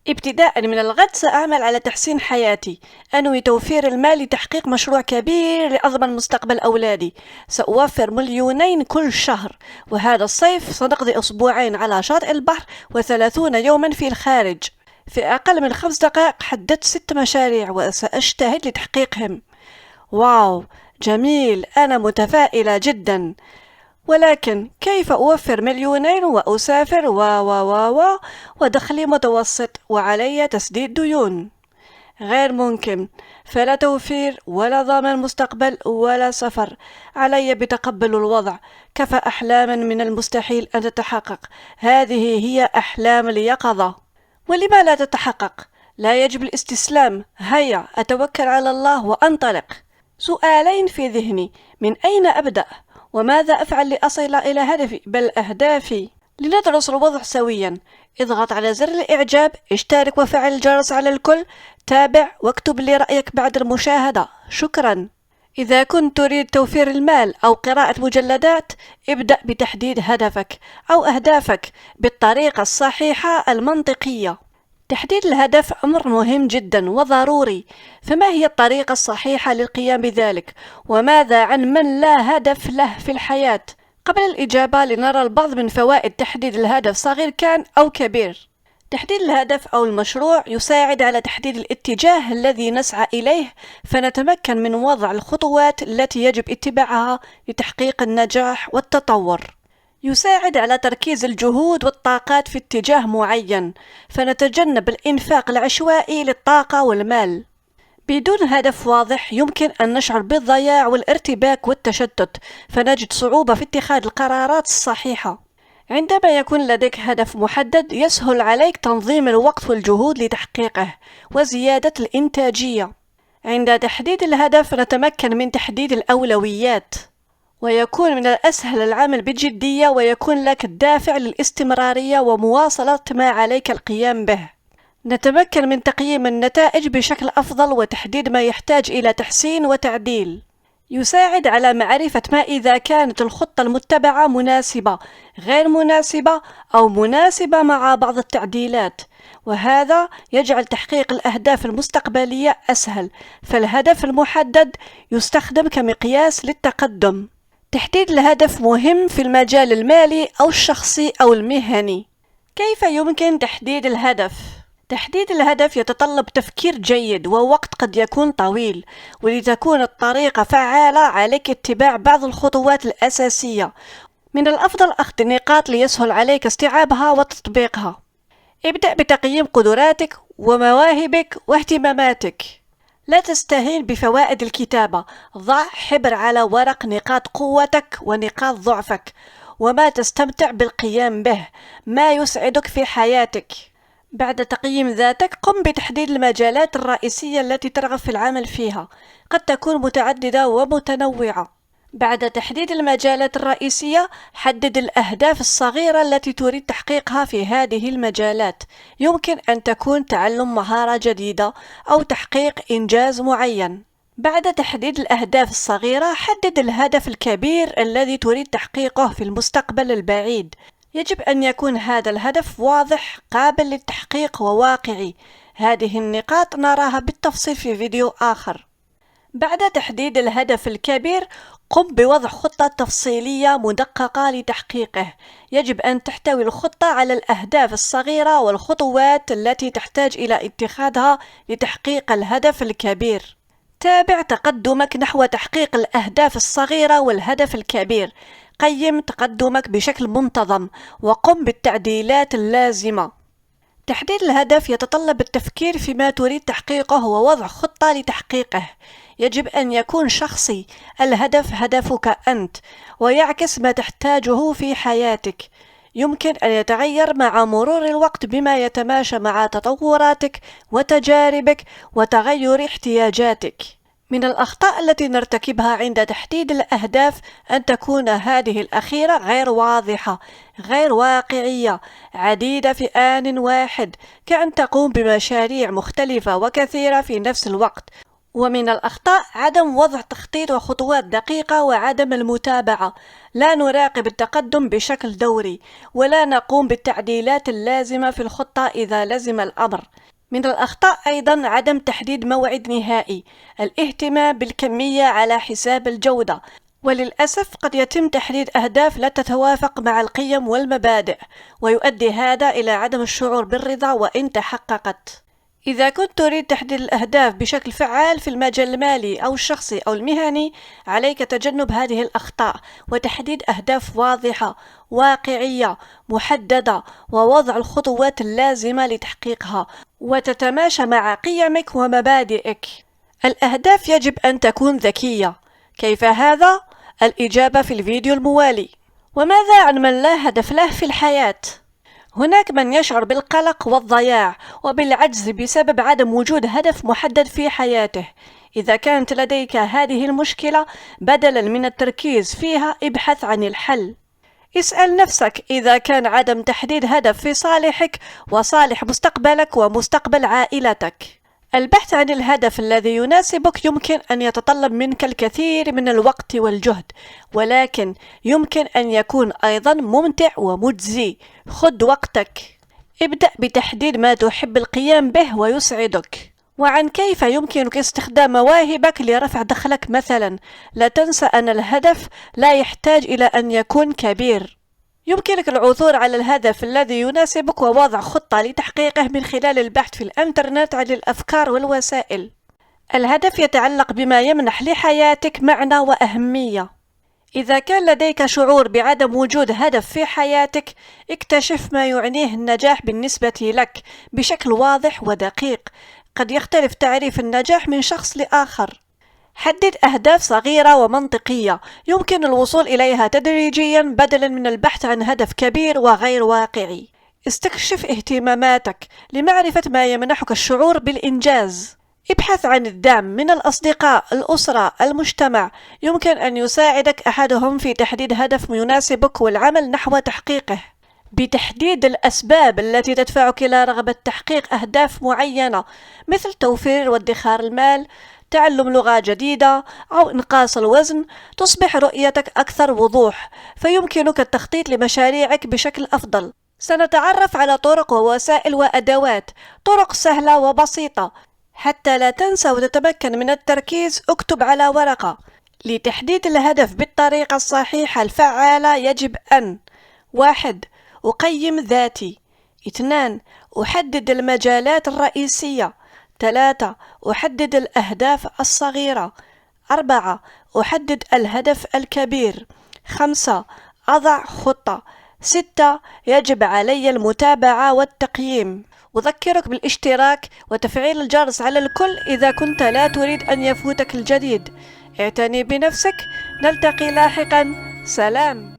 ابتداء من الغد سأعمل على تحسين حياتي. أنوي توفير المال لتحقيق مشروع كبير لأضمن مستقبل أولادي. سأوفر مليونين كل شهر، وهذا الصيف سنقضي أسبوعين على شاطئ البحر و30 يوما في الخارج. في أقل من 5 دقائق حددت 6 مشاريع وسأجتهد لتحقيقهم. واو، جميل، أنا متفائلة جدا. ولكن كيف أوفر مليونين وأسافر ودخلي متوسط وعلي تسديد ديون؟ غير ممكن، فلا توفير ولا ضمان مستقبل ولا سفر. علي بتقبل الوضع. كفى أحلاما من المستحيل أن تتحقق. هذه هي أحلام اليقظة. ولما لا تتحقق؟ لا يجب الاستسلام. هيا أتوكل على الله وأنطلق. سؤالين في ذهني: من أين أبدأ؟ وماذا أفعل لأصل إلى هدفي بل أهدافي؟ لندرس الوضع سويا. اضغط على زر الإعجاب، اشترك وفعل الجرس على الكل، تابع واكتب لي رأيك بعد المشاهدة. شكرا. إذا كنت تريد توفير المال أو قراءة مجلدات، ابدأ بتحديد هدفك أو أهدافك بالطريقة الصحيحة المنطقية. تحديد الهدف أمر مهم جدا وضروري. فما هي الطريقة الصحيحة للقيام بذلك؟ وماذا عن من لا هدف له في الحياة؟ قبل الإجابة لنرى البعض من فوائد تحديد الهدف، صغير كان أو كبير. تحديد الهدف أو المشروع يساعد على تحديد الاتجاه الذي نسعى إليه، فنتمكن من وضع الخطوات التي يجب اتباعها لتحقيق النجاح والتطور. يساعد على تركيز الجهود والطاقات في اتجاه معين، فنتجنب الإنفاق العشوائي للطاقة والمال. بدون هدف واضح يمكن أن نشعر بالضياع والارتباك والتشتت، فنجد صعوبة في اتخاذ القرارات الصحيحة. عندما يكون لديك هدف محدد يسهل عليك تنظيم الوقت والجهود لتحقيقه وزيادة الإنتاجية. عند تحديد الهدف نتمكن من تحديد الأولويات، ويكون من الأسهل العمل بجدية، ويكون لك الدافع للاستمرارية ومواصلة ما عليك القيام به. نتمكن من تقييم النتائج بشكل أفضل وتحديد ما يحتاج إلى تحسين وتعديل. يساعد على معرفة ما إذا كانت الخطة المتبعة مناسبة، غير مناسبة، أو مناسبة مع بعض التعديلات، وهذا يجعل تحقيق الأهداف المستقبلية أسهل، فالهدف المحدد يستخدم كمقياس للتقدم. تحديد الهدف مهم في المجال المالي أو الشخصي أو المهني. كيف يمكن تحديد الهدف؟ تحديد الهدف يتطلب تفكير جيد ووقت قد يكون طويل، ولتكون الطريقة فعالة عليك اتباع بعض الخطوات الأساسية. من الأفضل أخذ نقاط ليسهل عليك استيعابها وتطبيقها. ابدأ بتقييم قدراتك ومواهبك واهتماماتك. لا تستهين بفوائد الكتابة. ضع حبر على ورق نقاط قوتك ونقاط ضعفك، وما تستمتع بالقيام به، ما يسعدك في حياتك. بعد تقييم ذاتك قم بتحديد المجالات الرئيسية التي ترغب في العمل فيها، قد تكون متعددة ومتنوعة. بعد تحديد المجالات الرئيسية حدد الأهداف الصغيرة التي تريد تحقيقها في هذه المجالات. يمكن أن تكون تعلم مهارة جديدة أو تحقيق إنجاز معين. بعد تحديد الأهداف الصغيرة حدد الهدف الكبير الذي تريد تحقيقه في المستقبل البعيد. يجب أن يكون هذا الهدف واضح، قابل للتحقيق وواقعي. هذه النقاط نراها بالتفصيل في فيديو آخر. بعد تحديد الهدف الكبير قم بوضع خطة تفصيلية مدققة لتحقيقه. يجب أن تحتوي الخطة على الأهداف الصغيرة والخطوات التي تحتاج إلى اتخاذها لتحقيق الهدف الكبير. تابع تقدمك نحو تحقيق الأهداف الصغيرة والهدف الكبير. قيم تقدمك بشكل منتظم وقم بالتعديلات اللازمة. تحديد الهدف يتطلب التفكير فيما تريد تحقيقه ووضع خطة لتحقيقه. يجب أن يكون شخصي. الهدف هدفك أنت، ويعكس ما تحتاجه في حياتك. يمكن أن يتغير مع مرور الوقت بما يتماشى مع تطوراتك وتجاربك وتغير احتياجاتك. من الأخطاء التي نرتكبها عند تحديد الأهداف أن تكون هذه الأخيرة غير واضحة، غير واقعية، عديدة في آن واحد، كأن تقوم بمشاريع مختلفة وكثيرة في نفس الوقت، ومن الأخطاء عدم وضع تخطيط وخطوات دقيقة وعدم المتابعة. لا نراقب التقدم بشكل دوري، ولا نقوم بالتعديلات اللازمة في الخطة إذا لزم الأمر. من الأخطاء أيضا عدم تحديد موعد نهائي، الاهتمام بالكمية على حساب الجودة، وللأسف قد يتم تحديد أهداف لا تتوافق مع القيم والمبادئ، ويؤدي هذا إلى عدم الشعور بالرضا وإن تحققت. إذا كنت تريد تحديد الأهداف بشكل فعال في المجال المالي أو الشخصي أو المهني، عليك تجنب هذه الأخطاء وتحديد أهداف واضحة واقعية محددة، ووضع الخطوات اللازمة لتحقيقها وتتماشى مع قيمك ومبادئك. الأهداف يجب أن تكون ذكية. كيف هذا؟ الإجابة في الفيديو الموالي. وماذا عن من لا هدف له في الحياة؟ هناك من يشعر بالقلق والضياع وبالعجز بسبب عدم وجود هدف محدد في حياته. إذا كانت لديك هذه المشكلة، بدلاً من التركيز فيها ابحث عن الحل. اسأل نفسك إذا كان عدم تحديد هدف في صالحك وصالح مستقبلك ومستقبل عائلتك. البحث عن الهدف الذي يناسبك يمكن أن يتطلب منك الكثير من الوقت والجهد، ولكن يمكن أن يكون أيضا ممتع ومجزي. خذ وقتك. ابدأ بتحديد ما تحب القيام به ويسعدك. وعن كيف يمكنك استخدام مواهبك لرفع دخلك مثلا. لا تنسى أن الهدف لا يحتاج إلى أن يكون كبير. يمكنك العثور على الهدف الذي يناسبك ووضع خطة لتحقيقه من خلال البحث في الإنترنت عن الأفكار والوسائل. الهدف يتعلق بما يمنح لحياتك معنى وأهمية. إذا كان لديك شعور بعدم وجود هدف في حياتك، اكتشف ما يعنيه النجاح بالنسبة لك بشكل واضح ودقيق. قد يختلف تعريف النجاح من شخص لآخر. حدد أهداف صغيرة ومنطقية يمكن الوصول إليها تدريجيا بدلا من البحث عن هدف كبير وغير واقعي. استكشف اهتماماتك لمعرفة ما يمنحك الشعور بالإنجاز. ابحث عن الدعم من الأصدقاء، الأسرة، المجتمع. يمكن أن يساعدك أحدهم في تحديد هدف يناسبك والعمل نحو تحقيقه. بتحديد الأسباب التي تدفعك إلى رغبة تحقيق أهداف معينة، مثل توفير وادخار المال، تعلم لغة جديدة، أو إنقاص الوزن، تصبح رؤيتك أكثر وضوح، فيمكنك التخطيط لمشاريعك بشكل أفضل. سنتعرف على طرق ووسائل وأدوات، طرق سهلة وبسيطة. حتى لا تنسى وتتمكن من التركيز، اكتب على ورقة. لتحديد الهدف بالطريقة الصحيحة الفعالة يجب أن: 1. أقيم ذاتي. 2. أحدد المجالات الرئيسية. 3. أحدد الأهداف الصغيرة. 4. أحدد الهدف الكبير. 5. أضع خطة. 6. يجب علي المتابعة والتقييم. أذكرك بالاشتراك وتفعيل الجرس على الكل إذا كنت لا تريد أن يفوتك الجديد. اعتني بنفسك. نلتقي لاحقا. سلام.